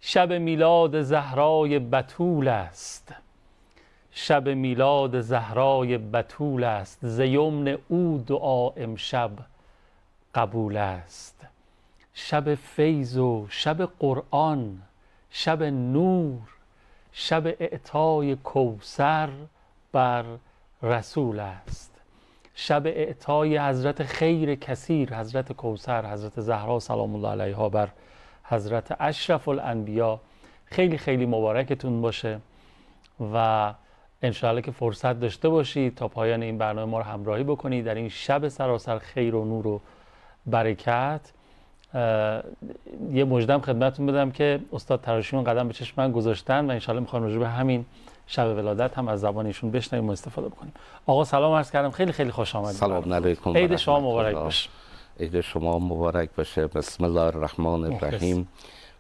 شب میلاد زهرای بتول است، شب میلاد زهرای بتول است، ز یمن او دعا امشب قبول است. شب فیض و شب قرآن، شب نور، شب اعطای کوثر بر رسول است. شب اعطای حضرت خیر کثیر، حضرت کوثر، حضرت زهرا سلام الله علیها بر حضرت اشرف الانبیا خیلی خیلی مبارکتون باشه و انشاءالله که فرصت داشته باشید تا پایان این برنامه ما رو همراهی بکنید در این شب سراسر خیر و نور و برکت. یه مژدم خدمتتون بدم که استاد تراشیون قدم به چشم من گذاشتن و انشاءالله میخوایم راجع به همین شب ولادت هم از زبان ایشون بشنویم و استفاده بکنیم. آقا سلام عرض کردم، خیلی خیلی خوش آمدید. سلام علیکم. عید شما مبارک باشه. عید شما مبارک باشه. بسم الله الرحمن الرحیم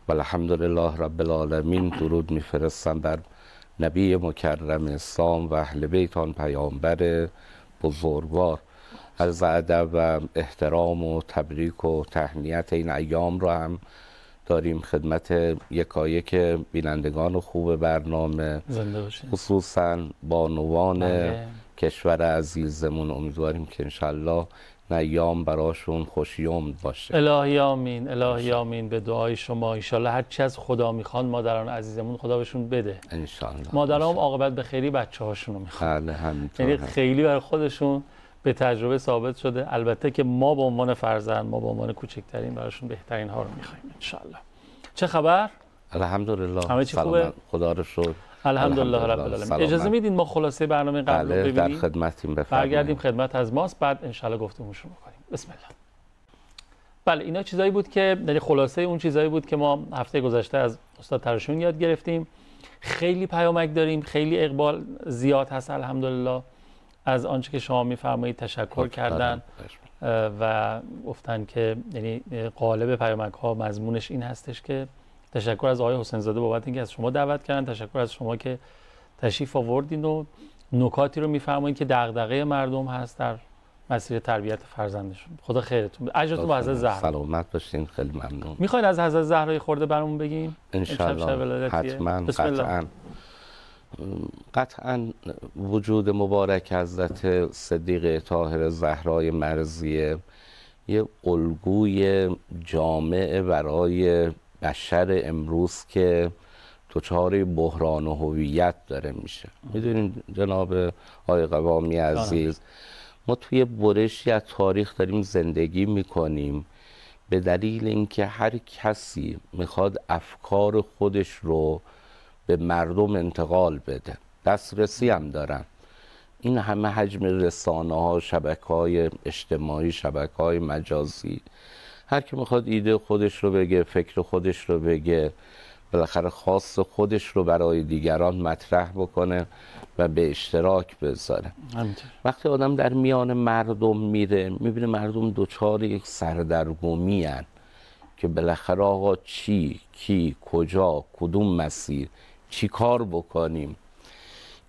و الحمدلله رب العالمین. درود میفرستم بر نبی مکرم اسلام و اهل بیت آن پیامبر بزرگوار. عرض ادب و احترام و تبریک و تهنیت این ایام رو هم داریم خدمت یکایک بینندگان خوب برنامه، خصوصا بانوان کشور عزیزمون. امیدواریم که انشالله این ایام براشون خوشیوم باشه. الهی آمین، الهی آمین. به دعای شما انشالله هر چی از خدا میخوان مادران عزیزمون خدا بهشون بده انشالله. مادرام عاقبت به خیری بچه هاشون رو میخوان. بله همینطور. یعنی خیلی برای خودشون به تجربه ثابت شده. البته که ما به عنوان فرزند، ما به عنوان کوچکترین براشون بهترین ها رو میخوایم انشالله. چه خبر؟ الحمدلله همه چی خوبه؟ خدا رو شکر. الحمدلله رب العالمین. اجازه میدین ما خلاصه برنامه قبل رو ببینیم؟ در خدمتیم، بفرمایید. برگردیم خدمت از ماست، بعد انشالله گفتگو شروع کنیم. بسم الله. بله اینا چیزایی بود که یعنی خلاصه اون چیزایی بود که ما هفته گذشته از استاد تراشیون یاد گرفتیم. خیلی پیامک داریم، خیلی اقبال زیاد هست الحمدلله. از آنچه که شما میفرمایید تشکر کردن و گفتن که یعنی قالب پیامک ها مضمونش این هستش که تشکر از آقای حسین زاده بابت اینکه از شما دعوت کردن، تشکر از شما که تشریف آوردین و نکاتی رو میفرمایید که دغدغه مردم هست در مسیر تربیت فرزندشون. خدا خیرتون بده. اجرتون با حضرت زهرا. سلامت باشین. خیلی ممنون. میخواید از حضرت زهرا خورده برامون بگیم؟ ان شاءالله. حتما. قطعا وجود مبارک حضرت صدیقه طاهره زهرای مرضیه یه الگوی جامع برای بشر امروز که دچار بحران و هویت داره میشه. میدونین جناب آقای قوامی عزیز، ما توی برشی از تاریخ داریم زندگی میکنیم به دلیل اینکه هر کسی میخواد افکار خودش رو به مردم انتقال بده. دسترسی هم دارن. این همه حجم رسانه ها، شبکه های اجتماعی، شبکه های مجازی، هر کی میخواد ایده خودش رو بگه، فکر خودش رو بگه، بالاخره خاص خودش رو برای دیگران مطرح بکنه و به اشتراک بذاره. وقتی آدم در میان مردم میره میبینه مردم دوچار یک سردرگمی هن که بالاخره آقا چی، کی، کجا، کدوم مسیر، چی کار بکنیم.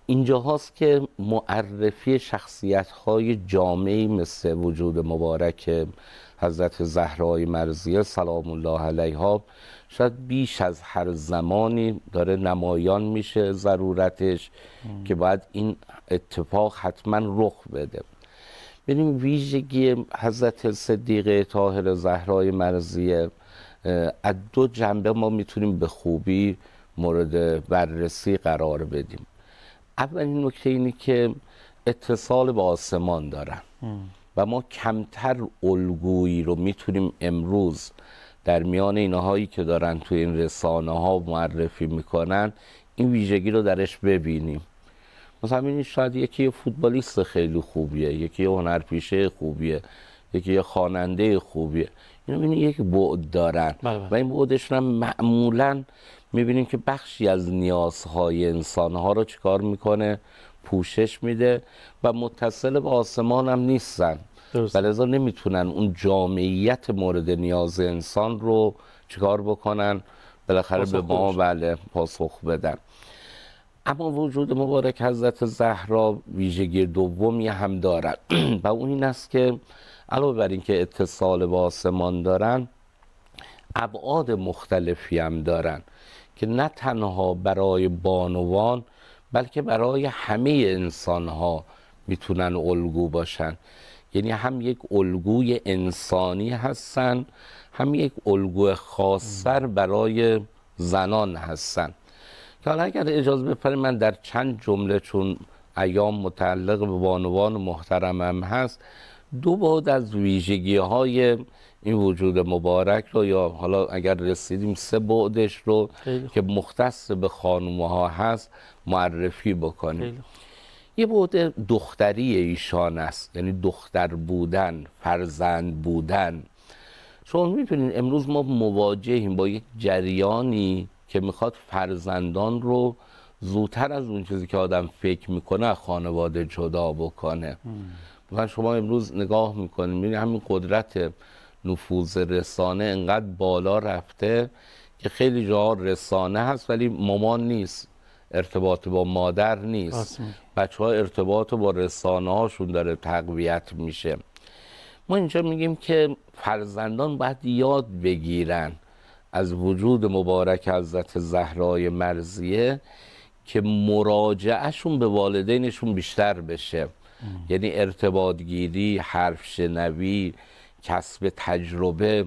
اینجا هاست که معرفی شخصیت‌های جامعی مثل وجود مبارک حضرت زهرای مرضیه سلام الله علیها شاید بیش از هر زمانی داره نمایان میشه ضرورتش که باید این اتفاق حتما رخ بده. ببینیم ویژگی حضرت صدیقه طاهره زهرای مرضیه از دو جنبه ما میتونیم به خوبی مورد بررسی قرار بدیم. اولین نکته اینه که اتصال با آسمان دارن و ما کمتر الگویی رو میتونیم امروز در میان اینهایی که دارن توی این رسانه ها معرفی میکنن این ویژگی رو درش ببینیم. مثلا این شاید یکی فوتبالیست خیلی خوبیه، یکی هنرپیشه خوبیه، یکی خواننده خوبیه، این یک بعد دارن و این بعدش هم معمولاً میبینیم که بخشی از نیازهای انسانها رو چیکار میکنه؟ پوشش میده و متصل به آسمان هم نیستن، لذا نمیتونن اون جامعیت مورد نیاز انسان رو چیکار بکنن؟ بالاخره به ما پاسخ بدن. اما وجود مبارک حضرت زهرا ویژگی دومی هم دارن و اون این است که علاوه بر این که اتصال با آسمان دارن ابعاد مختلفی هم دارن. که نه تنها برای بانوان بلکه برای همه انسان ها میتونن الگو باشن. یعنی هم یک الگوی انسانی هستن، هم یک الگوی خاص‌تر برای زنان هستن. که حالا اگر اجازه بفرمایید من در چند جمله، چون ایام متعلق به بانوان محترمم هست، دو بعد از ویژگی‌های این وجود مبارک رو، یا حالا اگر رسیدیم سه بعدش رو که مختص به خانوم‌ها هست معرفی بکنیم. یه بعد دختری ایشان است، یعنی دختر بودن، فرزند بودن. شما می‌بینید امروز ما مواجهیم با یک جریانی که میخواد فرزندان رو زودتر از اون چیزی که آدم فکر میکنه از خانواده جدا بکنه. مثلا شما امروز نگاه میکنید میبینید همین قدرت نفوذ رسانه انقدر بالا رفته که خیلی جاها رسانه هست ولی مامان نیست، ارتباط با مادر نیست، بچه ها ارتباط با رسانه هاشون داره تقویت میشه. ما اینجا میگیم که فرزندان باید یاد بگیرن از وجود مبارک حضرت زهرای مرضیه که مراجعهشون به والدینشون بیشتر بشه. یعنی ارتباط گیری، حرف شنوی، کسب تجربه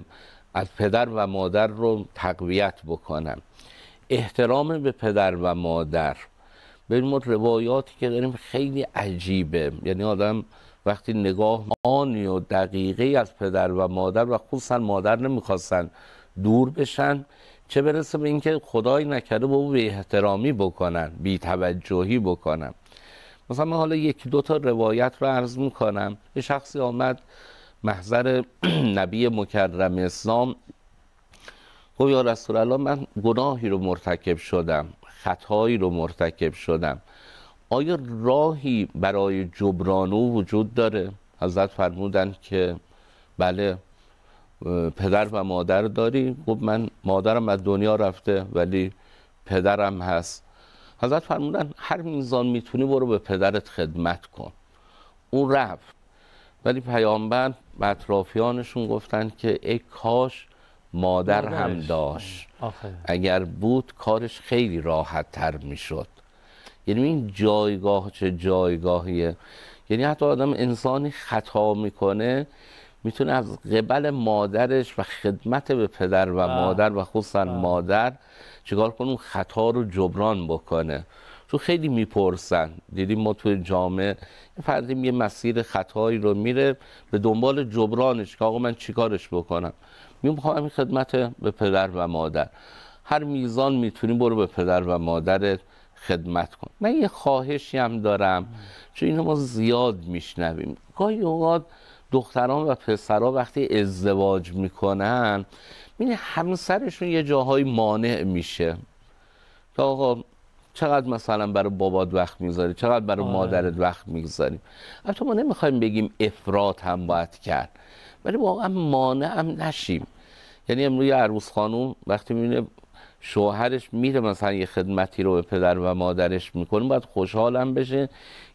از پدر و مادر رو تقویت بکنن. احترام به پدر و مادر. ببین ما روایاتی که داریم خیلی عجیبه، یعنی آدم وقتی نگاه آنی و دقیقی از پدر و مادر و خصوصا مادر نمیخواستن دور بشن، چه برسه به اینکه خدای نکرده با او بی احترامی بکنن، بی توجهی بکنن. مثلا من حالا یکی دو تا روایت رو عرض میکنم. یه شخصی آمد محضر نبی مکرم اسلام، گفت یا رسول الله من گناهی رو مرتکب شدم، خطایی رو مرتکب شدم، آیا راهی برای جبران او وجود داره؟ حضرت فرمودن که بله. پدر و مادر داری؟ گفت من مادرم از دنیا رفته ولی پدرم هست. حضرت فرمودن هر میزان میتونی برو به پدرت خدمت کن. اون رفت، ولی پیامبر به اطرافیانشون گفتن که ای کاش مادر هم داشت، اگر بود کارش خیلی راحت تر میشد. یعنی این جایگاه چه جایگاهیه. یعنی حتی آدم انسانی خطا میکنه میتونه از قبل مادرش و خدمت به پدر و مادر و خصوصا مادر چیکار کنه اون خطا رو جبران بکنه. چون خیلی میپرسن، دیدیم ما توی جامعه فردی یه مسیر خطایی رو میره به دنبال جبرانش که آقا من چیکارش بکنم. میخوام همین خدمت به پدر و مادر. هر میزان میتونی برو به پدر و مادرت خدمت کن. من یه خواهشی هم دارم، چون اینو ما زیاد میشنویم. گاهی اوقات دختران و پسرها وقتی ازدواج میکنن میبینی همسرشون یه جاهای مانع میشه که آقا چقدر مثلا برای بابات وقت میذاری، چقدر برای مادرت وقت میذاری. البته ما نمیخوایم بگیم افراط هم باید کرد، ولی واقعا مانع هم نشیم. یعنی امروز یه عروس خانوم وقتی میبینه شوهرش میره مثلا یه خدمتی رو به پدر و مادرش میکنه باید خوشحالم بشه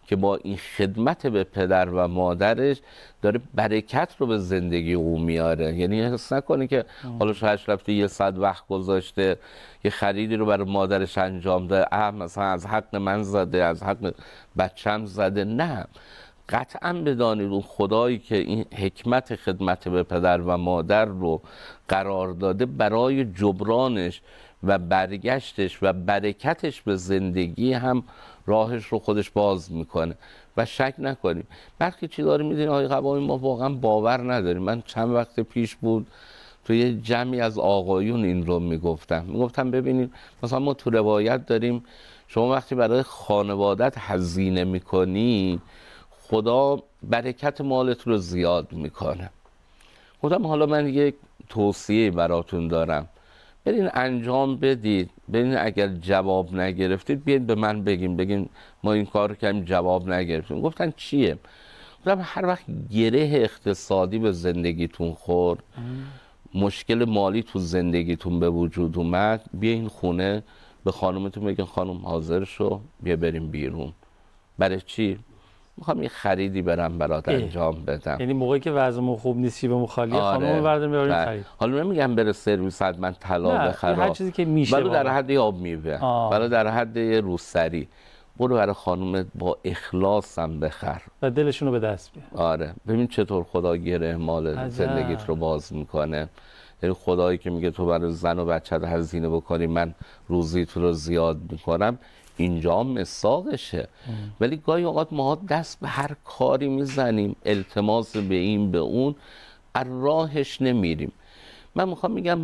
که با این خدمت به پدر و مادرش داره برکت رو به زندگی او میاره. یعنی حس نکنه که حالا شوهرش رفته یه ساعت وقت گذاشته یه خریدی رو برای مادرش انجام ده، مثلا از حق من زده، از حق بچم زده. نه، قطعا بدانید اون خدایی که این حکمت خدمت به پدر و مادر رو قرار داده برای جبرانش و برگشتش و برکتش به زندگی هم راهش رو خودش باز میکنه. و شک نکنیم برخی چی داریم میدونی آقای قبایی ما واقعا باور نداریم. من چند وقت پیش بود تو یه جمعی از آقایون این رو میگفتم ببینید مثلا ما تو روایت داریم شما وقتی برای خانوادت هزینه میکنی خدا برکت مالت رو زیاد میکنه. خودم حالا من یک توصیه براتون دارم، برین انجام بدید، برین اگر جواب نگرفتید بیاین به من بگین ما این کار رو کردیم جواب نگرفتیم. گفتن چیه؟ گفتم هر وقت گره اقتصادی به زندگیتون خورد، مشکل مالی تو زندگیتون به وجود اومد، بیاین خونه به خانومتون بگین خانم حاضر شو بیا بریم بیرون. برای چی؟ میخوام یه خریدی برم برات انجام بدم. یعنی موقعی که وضعمون خوب نیست جیبمون خالیه، خانم برداریم ببریم خرید. حالا نمیگم بره سرویس حتما طلا بخره، هر چیزی که میشه، ولی در حد آب میوه، ولی در حد روسری برو برای خانم با اخلاص هم بخر و دلشون رو به دست بیار. آره ببین چطور خدا گره مال زندگیت رو باز میکنه. یعنی خدایی که میگه تو برای زن و بچه هزینه بکنی من روزیت رو زیاد میکنم، اینجا مساقشه. ولی گاهی اوقات ما دست به هر کاری میزنیم، التماس به این به اون، از راهش نمیریم. من میخوام میگم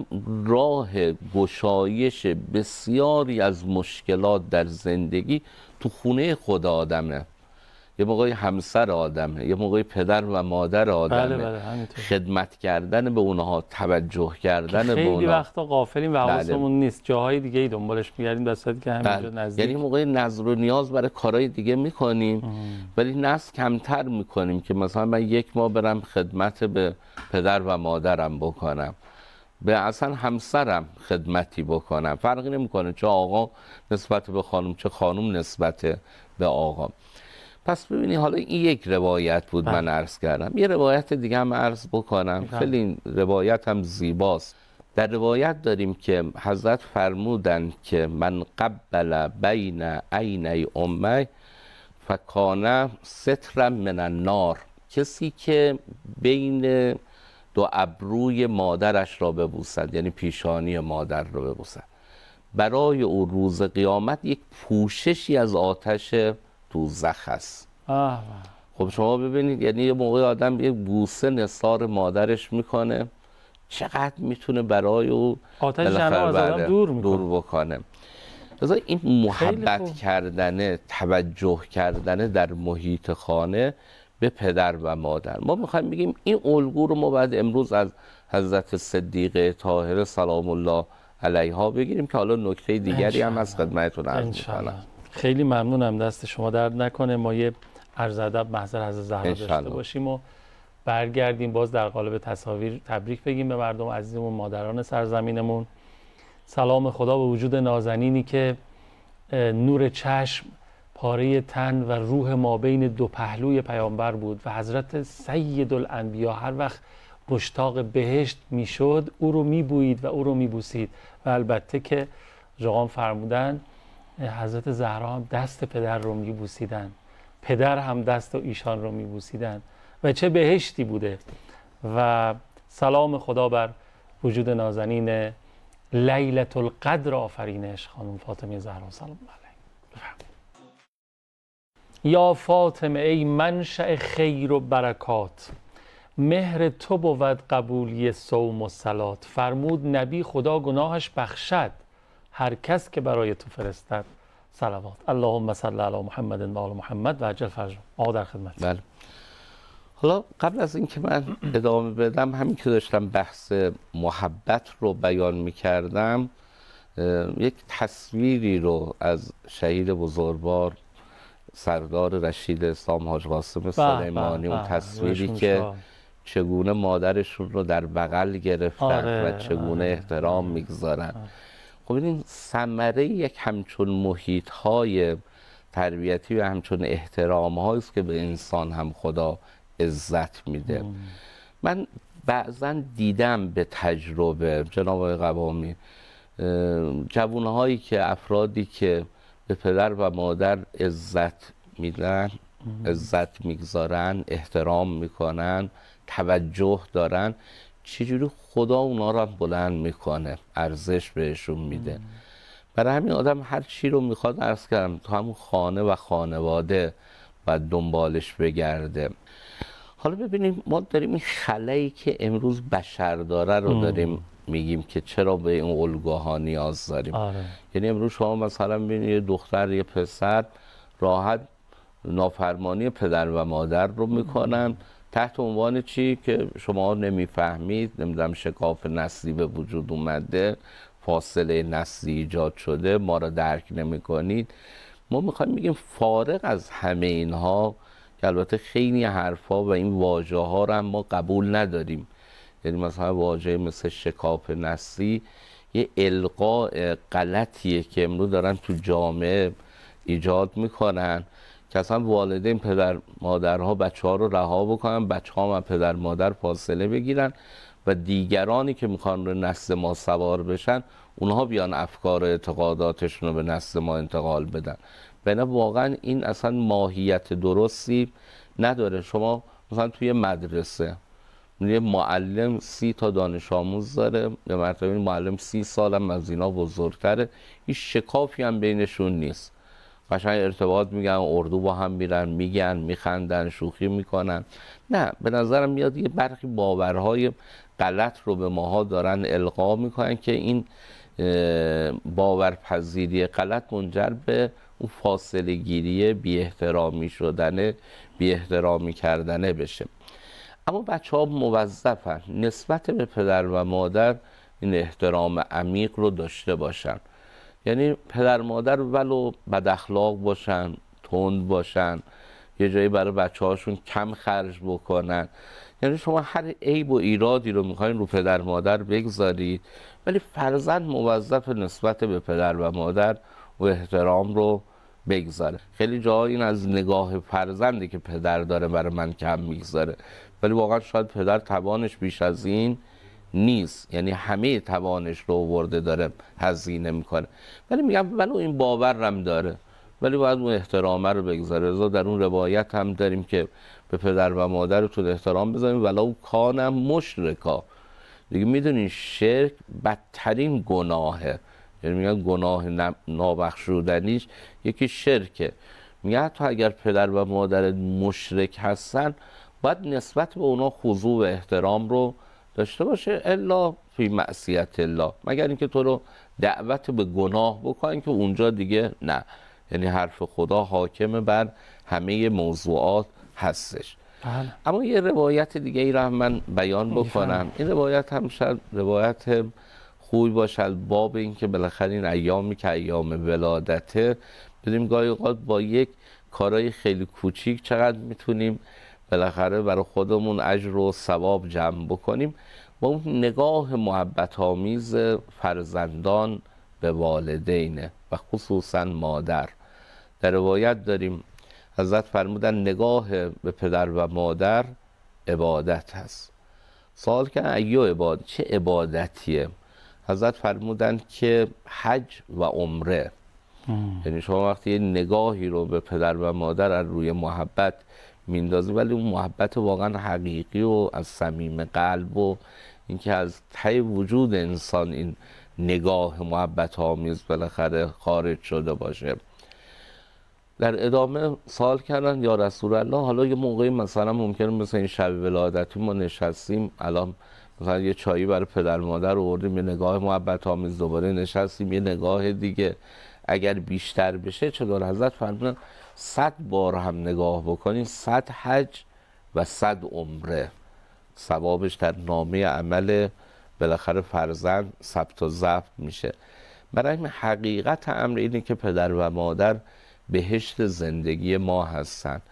راه گشایش بسیاری از مشکلات در زندگی تو خونه خود آدمه. یه موقعی همسر آدمه، یه موقعی پدر و مادر آدمه. بله همینطور. خدمت کردن به اونها، توجه کردن به اونها. خیلی وقتا غافلیم و حواسمون نیست، جاهای دیگه ای دنبالش میگردیم در صورتی که همینجا نزدیک. یعنی موقعی نظر و نیاز برای کارهای دیگه میکنیم ولی نظر کمتر میکنیم که مثلا من یک ماه برم خدمت به پدر و مادرم بکنم، به اصلا همسرم خدمتی بکنم. فرقی نمیکنه چه آقا نسبت به خانم چه خانم نسبت به آقا. پس ببینی حالا این یک روایت بود من عرض کردم. یه روایت دیگه هم عرض بکنم، خیلی این روایت هم زیباست. در روایت داریم که حضرت فرمودند که من قبل بین عینی امه فکان سترا من النار، کسی که بین دو ابروی مادرش را ببوسد، یعنی پیشانی مادر را ببوسد، برای او روز قیامت یک پوششی از آتش دوزخ است. خب شما ببینید، یعنی یه موقع آدم یک بوسه نثار مادرش میکنه، چقدر میتونه برای او آتش جهنم از آدم دور بکنه. لذا این محبت کردنه، توجه کردنه در محیط خانه به پدر و مادر. ما میخوایم بگیم این الگو رو ما بعد امروز از حضرت صدیقه طاهره سلام الله علیها بگیریم که حالا نکته دیگری هم از خدمتتون عرض میکنم. خیلی ممنونم، دست شما درد نکنه. ما یه عرض ادب محضر حضرت زهرا داشته باشیم و برگردیم باز در قالب تصاویر تبریک بگیم به مردم عزیزمون، مادران سرزمینمون. سلام خدا به وجود نازنینی که نور چشم، پاره تن و روح ما بین دو پهلوی پیامبر بود و حضرت سید الانبیا هر وقت مشتاق بهشت میشد او رو میبویید و او رو میبوسید. و البته که جوان فرمودن حضرت زهرا هم دست پدر رو میبوسیدن، پدر هم دست و ایشان رو میبوسیدن و چه بهشتی بوده. و سلام خدا بر وجود نازنین لیلة القدر آفرینش خانم فاطمه زهرا سلام علیها. یا فاطمه ای منشأ خیر و برکات، مهر تو بود قبولی صوم و صلات. فرمود نبی خدا گناهش بخشد هر کس که برای تو فرستد صلوات. اللهم صل علی محمد و آل محمد و عجل فرجهم. آقا در خدمت. بله. حالا قبل از اینکه من ادامه بدم، همین که داشتم بحث محبت رو بیان می‌کردم، یک تصویری رو از شهید بزرگوار سردار رشید اسلام حاج قاسم سلیمانی، اون تصویری که چگونه مادرشون رو در بغل گرفتن و چگونه احترام میگذارن. خب این ثمره یک همچون محیط‌های تربیتی و همچون احترام‌هایی است که به انسان هم خدا عزت میده. من بعضا دیدم به تجربه جناب آقای قوامی جوانهایی که افرادی که به پدر و مادر عزت میدن، عزت میگذارن، احترام میکنن، توجه دارن، چجوری خدا اونا رو بلند میکنه، ارزش بهشون میده. برای همین آدم هر چی رو میخواد، عرض کردم، تو همون خانه و خانواده و دنبالش بگرده. حالا ببینیم ما داریم این خلایی که امروز بشر داره رو داریم میگیم که چرا به این الگوها نیاز داریم. یعنی امروز شما مثلا ببینید یه دختر یه پسر راحت نافرمانی پدر و مادر رو میکنن تحت عنوان چی؟ که شما نمیفهمید، نمیدونم شکاف نسلی به وجود اومده، فاصله نسلی ایجاد شده، ما رو درک نمیکنید. ما میخوایم بگیم فارغ از همه اینها که البته خیلی حرفا و این واژه ها رو هم ما قبول نداریم، یعنی مثلا واژه مثل شکاف نسلی یه القاء غلطیه که امروز دارن تو جامعه ایجاد میکنن که اصلا والدین پدر مادرها بچه ها رو رها بکنن، بچه ها هم پدر مادر فاصله بگیرن و دیگرانی که میخوان رو نسل ما سوار بشن اونها بیان افکار و اعتقاداتشون رو به نسل ما انتقال بدن. بنا واقعا این اصلا ماهیت درستی نداره. شما مثلا توی مدرسه یه معلم 30 تا دانش آموز داره، به مرتبه این معلم 30 سالم از اینا بزرگتره، هیچ شکافی هم بینشون نیست، قشنگ ارتباط میگن، اردو با هم میرن، میگن، میخندن، شوخی میکنن. نه، به نظرم میاد یه برخی باورهای غلط رو به ماها دارن القا میکنن که این باورپذیری غلط منجر به اون فاصله گیری، بی احترامی شدنه، بی احترامی کردنه بشه. اما بچه ها موظفن نسبت به پدر و مادر این احترام عمیق رو داشته باشن. یعنی پدر مادر ولو بد اخلاق باشن، تند باشن، یه جایی برای بچه هاشون کم خرج بکنن، یعنی شما هر عیب و ایرادی رو میخواین رو پدر مادر بگذارید، ولی فرزند موظف نسبت به پدر و مادر و احترام رو بگذاره. خیلی جاها این از نگاه فرزندی که پدر داره برای من کم میگذاره، ولی واقعا شاید پدر توانش بیش از این نیست، یعنی همه توانش رو آورده داره هزینه میکنه، ولی میگم ولو این باورم داره ولی باید اون احترامه رو بگذاره. رضا در اون روایت هم داریم که به پدر و مادرتون احترام بذاریم ولو کانم مشرکا. دیگه میدونین شرک بدترین گناهه، یعنی میگن گناه نابخشودنیش یکی شرکه. میگه حتی اگر پدر و مادر مشرک هستن باید نسبت به اونا خضوع و احترام رو داشته باشه، الا فی معصیت الله، مگر اینکه تو رو دعوت به گناه بکنن که اونجا دیگه نه، یعنی حرف خدا حاکم بر همه موضوعات هستش. بله. اما یه روایت دیگه ای را من بیان بکنم. این روایت هم شاید روایت خوبی باشه، باب این که بالاخره این ایامی که ایام ولادته، بدیم گاهی اوقات با یک کارهای خیلی کوچیک چقدر میتونیم بالاخره برای خودمون اجر و ثواب جمع بکنیم. با اون نگاه محبت آمیز فرزندان به والدینه و خصوصا مادر. در روایت داریم حضرت فرمودن نگاه به پدر و مادر عبادت هست. سوال کردن ایو عبادت، چه عبادتیه؟ حضرت فرمودن که حج و عمره. یعنی شما وقتی یه نگاهی رو به پدر و مادر از روی محبت میندازی، ولی اون محبت واقعا حقیقی و از صمیم قلب و اینکه از ته وجود انسان این نگاه محبت آمیز بالاخره خارج شده باشه. در ادامه سوال کردن یا رسول الله، حالا یه موقعی مثلا ممکنه مثل این شب ولادتی ما نشستیم، الان مثلا یه چایی برای پدر مادر آوردیم، یه نگاه محبت آمیز، دوباره نشستیم یه نگاه دیگه، اگر بیشتر بشه چطور؟ حضرت فرمودن 100 بار هم نگاه بکنین، 100 حج و 100 عمره، ثوابش در نامه عمل بالاخره فرزند ثبت و ضبط میشه. برای این حقیقت امر اینه که پدر و مادر بهشت زندگی ما هستن،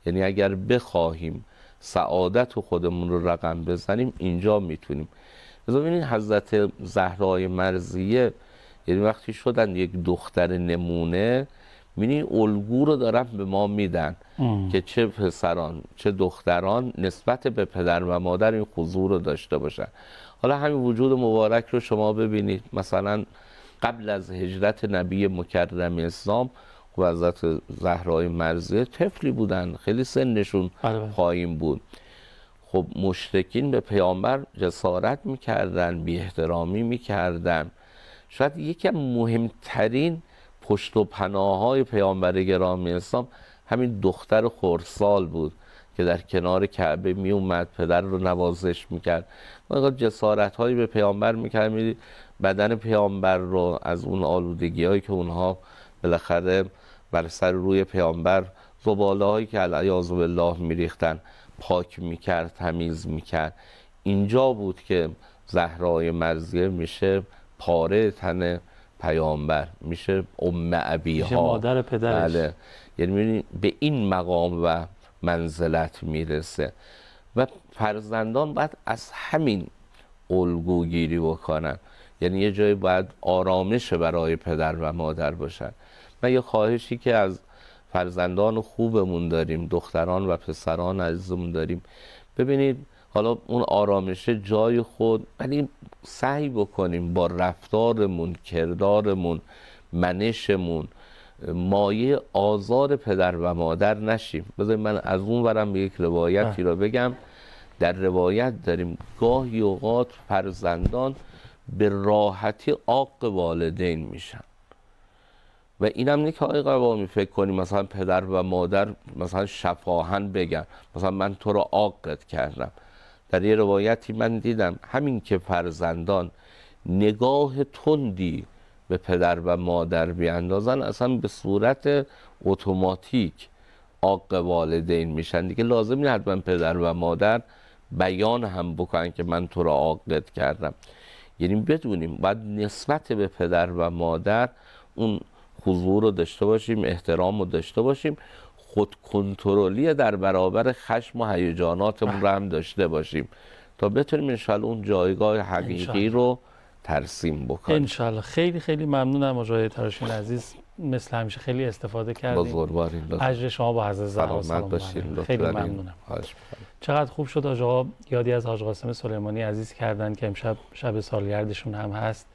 یعنی اگر بخواهیم سعادت و خودمون رو رقم بزنیم اینجا میتونیم. ببینید حضرت زهرای مرضیه، یعنی وقتی شدن یک دختر نمونه، می‌بینی الگو رو دارن به ما میدن که چه پسران چه دختران نسبت به پدر و مادر این خضوع رو داشته باشن. حالا همین وجود مبارک رو شما ببینید، مثلا قبل از هجرت نبی مکرم اسلام و حضرت زهرای مرضیه طفلی بودن، خیلی سنشون پایین بود. خب مشرکین به پیامبر جسارت میکردن، بی احترامی میکردن. شاید یکی مهمترین پشت و پناههای پیامبر گرامی اسلام همین دختر خردسال بود که در کنار کعبه می اومد، پدر رو نوازش میکرد، جسارت هایی به پیامبر میکرد، میدید بدن پیامبر رو از اون آلودگی هایی که اونها بالاخره بر سر روی پیامبر، زباله هایی که علیاذ بالله میریختن، پاک میکرد، تمیز میکرد. اینجا بود که زهرای مرضیه میشه پاره تن پیامبر، میشه ام ابیها، میشه مادر پدرش. بله، یعنی به این مقام و منزلت میرسه و فرزندان باید از همین الگو گیری بکنن. یعنی یه جایی باید آرامش برای پدر و مادر باشن. من یه خواهشی که از فرزندان خوبمون داریم، دختران و پسران عزیزمون داریم. ببینید حالا اون آرامش جای خود، ولی سعی بکنیم با رفتارمون، کردارمون، منشمون مایه آزار پدر و مادر نشیم. بذارید من از اون ورم یک روایتی را بگم. در روایت داریم گاهی اوقات فرزندان به راحتی عاق والدین میشن و اینم نه که آقای قوامی فکر کنیم مثلا پدر و مادر مثلا شفاهن بگن مثلا من تو رو عاقت کردم. در یه روایتی من دیدم همین که فرزندان نگاه تندی به پدر و مادر بیاندازن اصلا به صورت اتوماتیک عاق والدین میشن دیگه. لازم نیست حتما پدر و مادر بیان هم بکنن که من تو رو عاقت کردم. یعنی بدونیم باید نسبت به پدر و مادر اون حضور رو داشته باشیم، احترام رو داشته باشیم، خود کنترلی در برابر خشم و هیجاناتمون رو هم داشته باشیم تا بتونیم انشاءالله اون جایگاه حقیقی رو ترسیم بکنیم. انشاءالله. خیلی خیلی ممنونم آقای تراشین عزیز، مثل همیشه خیلی استفاده کردیم. بزرگوارین. اجر شما با حضرت زهرا سلام باشین. خیلی ممنونم. چقدر خوب شد آقا یادی از حاج قاسم سلیمانی عزیز کردن که امشب شب سالگردشون هم هست.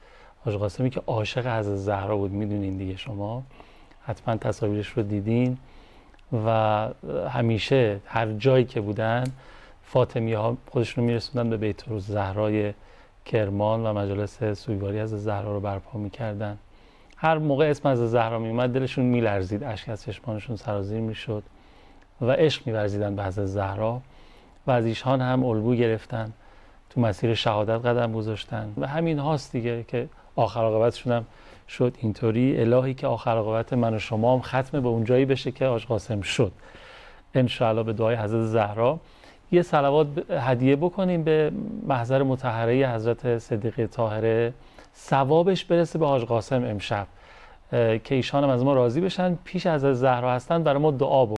حاج قاسمی که عاشق حضرت زهرا بود، میدونین دیگه، شما حتما تصاویرش رو دیدین و همیشه هر جایی که بودن فاطمیه ها خودشون رو میرسوندن به بیت الزهرای کرمان و مجالس سوگواری از زهرا رو برپا میکردن. هر موقع اسم از زهرا میومد دلشون میلرزید، اشک از چشمانشون سرازیر میشد و عشق میورزیدن به حضرت زهرا و از ایشان هم الگو گرفتن، تو مسیر شهادت قدم گذاشتن و همین هاست دیگه که آخر عاقبتشون هم شد اینطوری. الهی که آخر عاقبت من و شما هم ختم به اونجایی بشه که حاج قاسم شد ان شاء الله. به دعای حضرت زهرا یه صلوات هدیه بکنیم به محضر مطهره حضرت صدیقه طاهره، ثوابش برسه به حاج قاسم امشب که ایشان هم از ما راضی بشن. پیش از زهرا هستن برای ما دعا بکنن.